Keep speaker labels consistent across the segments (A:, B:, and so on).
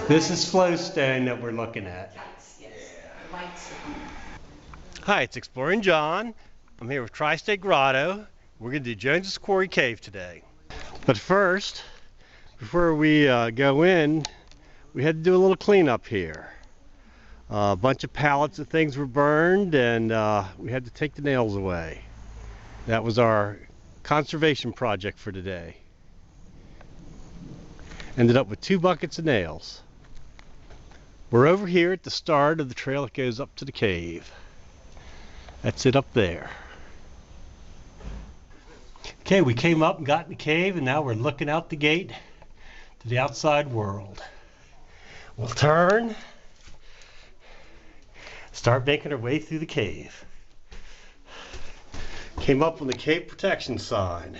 A: This is flowstone that we're looking at. Hi, it's Exploring John. I'm here with Tri-State Grotto. We're going to do Jones's Quarry Cave today. But first, before we go in, we had to do a little cleanup here. A bunch of pallets of things were burned, and we had to take the nails away. That was our conservation project for today. Ended up with 2 buckets of nails. We're over here at the start of the trail that goes up to the cave. That's it up there. Okay, we came up and got in the cave, and now we're looking out the gate to the outside world. We'll turn, start making our way through the cave. Came up on the cave protection sign.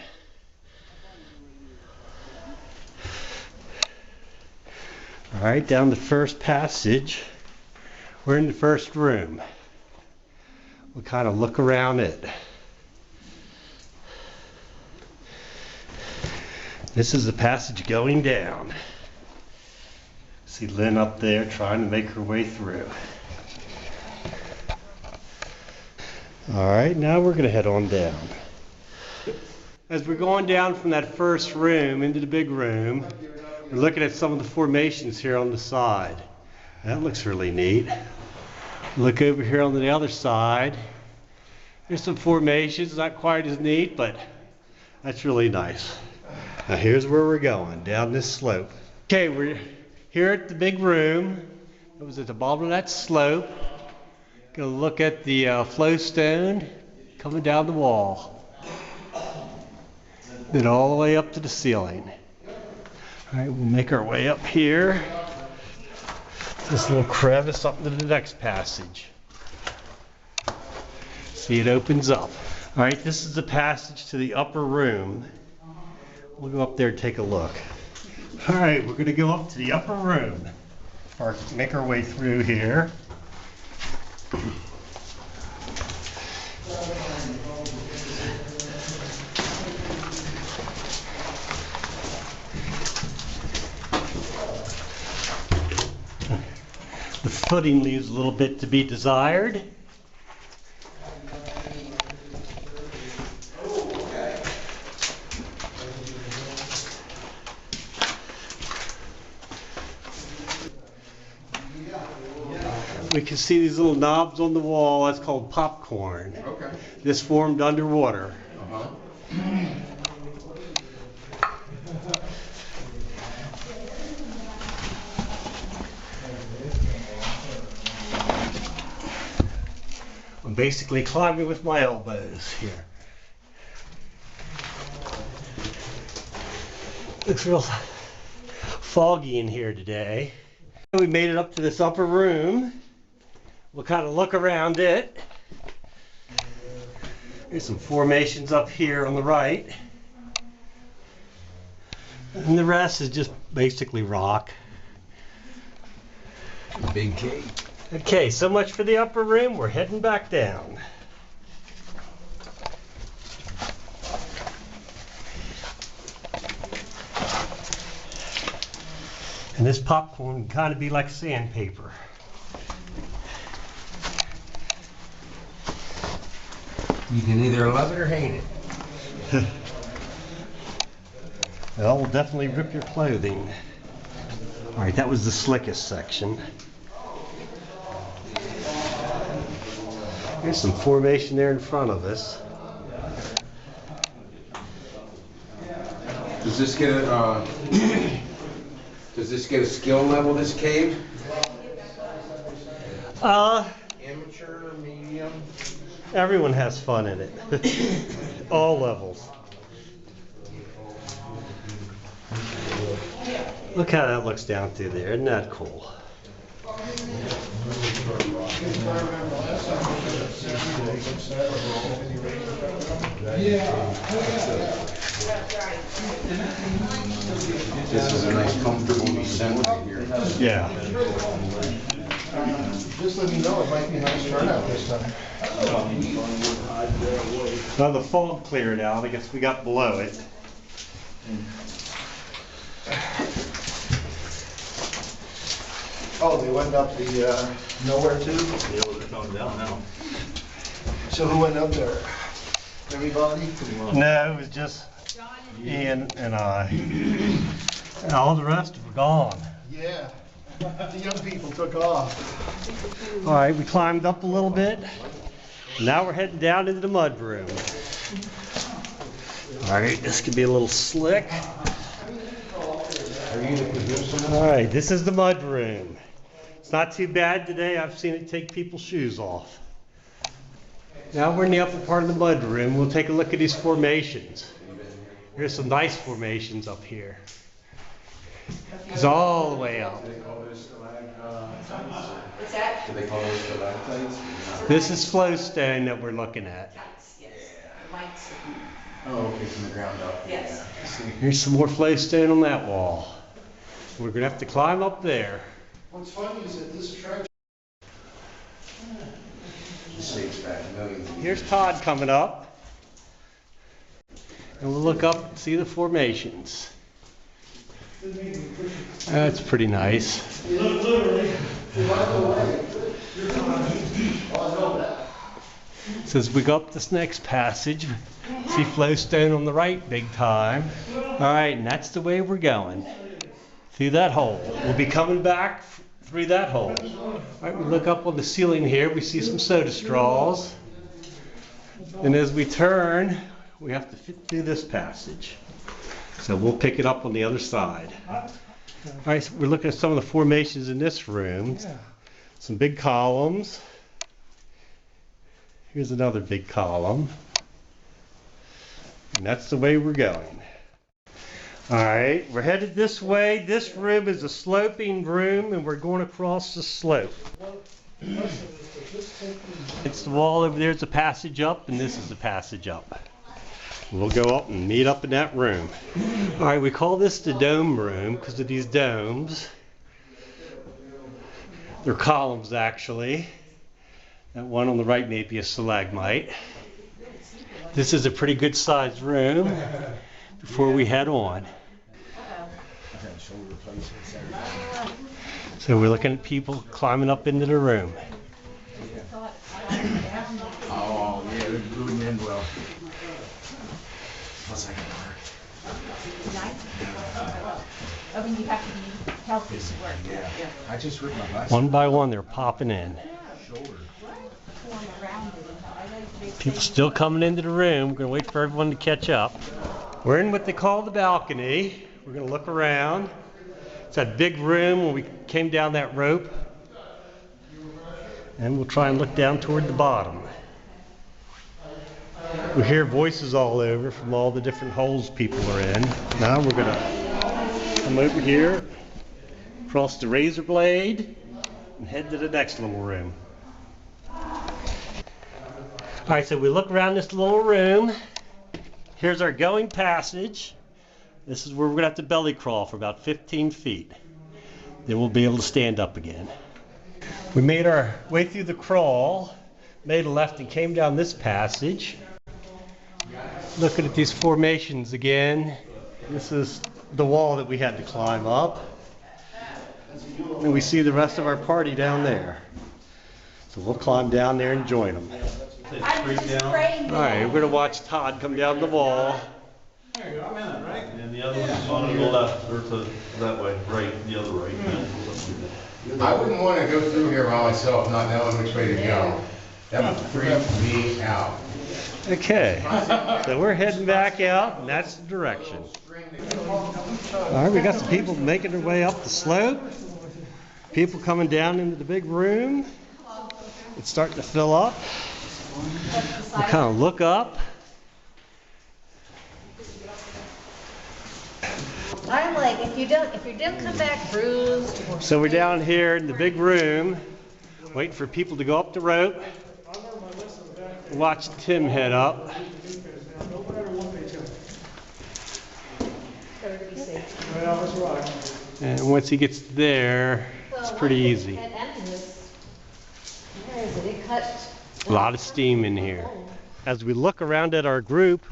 A: All right, down the first passage. We're in the first room. We'll kind of look around it. This is the passage going down. See Lynn up there trying to make her way through. All right, now we're going to head on down. As we're going down from that first room into the big room, we're looking at some of the formations here on the side. That looks really neat. Look over here on the other side. There's some formations, not quite as neat, but that's really nice. Now here's where we're going, down this slope. Okay, we're here at the big room. It was at the bottom of that slope. Gonna look at the flowstone coming down the wall. Then all the way up to the ceiling. All right, we'll make our way up here. This little crevice up into the next passage. See, it opens up. All right, this is the passage to the upper room. We'll go up there and take a look. All right, we're gonna go up to the upper room. Or make our way through here. The footing leaves a little bit to be desired. We can see these little knobs on the wall. That's called popcorn.
B: Okay.
A: This formed underwater. I'm basically climbing with my elbows here. Looks real foggy in here today. We made it up to this upper room. We'll kind of look around it. There's some formations up here on the right. And the rest is just basically rock.
B: Big cave.
A: Okay, so much for the upper room. We're heading back down. And this popcorn can kind of be like sandpaper.
B: You can either love it or hate it.
A: Well, we'll definitely rip your clothing. All right, that was the slickest section. There's some formation there in front of us.
B: Does this get a does this get a skill level, this cave? Amateur, medium?
A: Everyone has fun in it. All levels. Look how that looks down through there. Isn't that cool?
B: This is a nice comfortable descent right here.
A: Yeah.
C: Just let me know, it might be a nice turnout this time.
A: Well, the fog cleared out. I guess we got below it.
C: Oh, they went up the nowhere tube?
D: Yeah, well, they're going down now.
C: So who went up there? Everybody?
A: No, it was just Ian and I. And all the rest were gone.
C: Yeah. The young people took off.
A: All right, we climbed up a little bit. Now we're heading down into the mud room. All right, this could be a little slick. All right, this is the mud room. It's not too bad today. I've seen it take people's shoes off. Now we're in the upper part of the mud room. We'll take a look at these formations. Here's some nice formations up here. It's all the way up.
E: What's that?
B: Do they call those stalactites?
A: This is flowstone that we're looking at.
E: Yes. Lights.
B: Oh, okay, from the ground up.
E: Yes.
A: Here's some more flowstone on that wall. We're gonna have to climb up there.
C: What's funny is that this attraction.
B: Saves back millions.
A: Here's Todd coming up. And we'll look up and see the formations. That's pretty nice. Says we go up this next passage. See flowstone on the right big time. All right, and that's the way we're going. Through that hole. We'll be coming back through that hole. All right, we look up on the ceiling here. We see some soda straws. And as we turn, we have to fit through this passage. So we'll pick it up on the other side. All right, so we're looking at some of the formations in this room. Some big columns. Here's another big column. And that's the way we're going. All right, we're headed this way. This room is a sloping room, and we're going across the slope. It's the wall over there. It's a passage up, and this is the passage up. We'll go up and meet up in that room. All right, we call this the dome room because of these domes. They're columns, actually. That one on the right may be a stalagmite. This is a pretty good sized room before we head on. So we're looking at people climbing up into the room.
D: Oh, yeah, they're gluing in well.
E: I mean, you have to be healthy to work.
D: Yeah. I just ripped my glasses.
A: One by one, they're popping in. People still coming into the room. We're going to wait for everyone to catch up. We're in what they call the balcony. We're going to look around. It's that big room when we came down that rope. And we'll try and look down toward the bottom. We hear voices all over from all the different holes people are in. Now we're going to come over here, cross the razor blade, and head to the next little room. All right, so we look around this little room. Here's our going passage. This is where we're gonna have to belly crawl for about 15 feet. Then we'll be able to stand up again. We made our way through the crawl, made a left and came down this passage. Looking at these formations again. This is the wall that we had to climb up. And we see the rest of our party down there. So we'll climb down there and join them.
E: I'm just praying.
A: All right, we're gonna watch Todd come down the wall.
D: There you go, I'm in it, right? And the other one's on to the left, or to that way, right, the other right.
B: I wouldn't want to go through here by myself, not knowing which way to go. That would freak me out.
A: Okay, so we're heading back out, and that's the direction. All right, we got some people making their way up the slope. People coming down into the big room. It's starting to fill up. We'll kind of look up.
E: I'm like, if you don't come back bruised.
A: So we're down here in the big room, waiting for people to go up the rope. Watch Tim head up. And once he gets there, it's pretty easy. A lot of steam in here. As we look around at our group,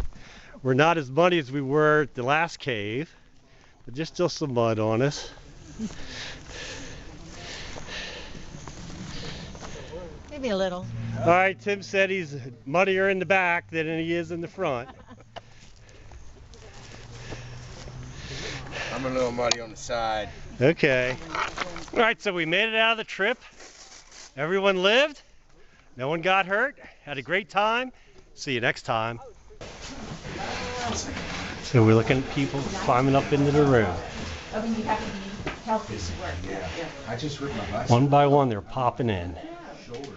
A: we're not as muddy as we were at the last cave, but there's still some mud on us.
F: me a little.
A: All right, Tim said he's muddier in the back than he is in the front.
B: I'm a little muddy on the side.
A: Okay. All right, so we made it out of the trip. Everyone lived. No one got hurt. Had a great time. See you next time. So we're looking at people climbing up into the room.
E: I mean, you have to be healthy to work.
C: I just ripped my glasses.
A: One by one, they're popping in.
C: Shoulder.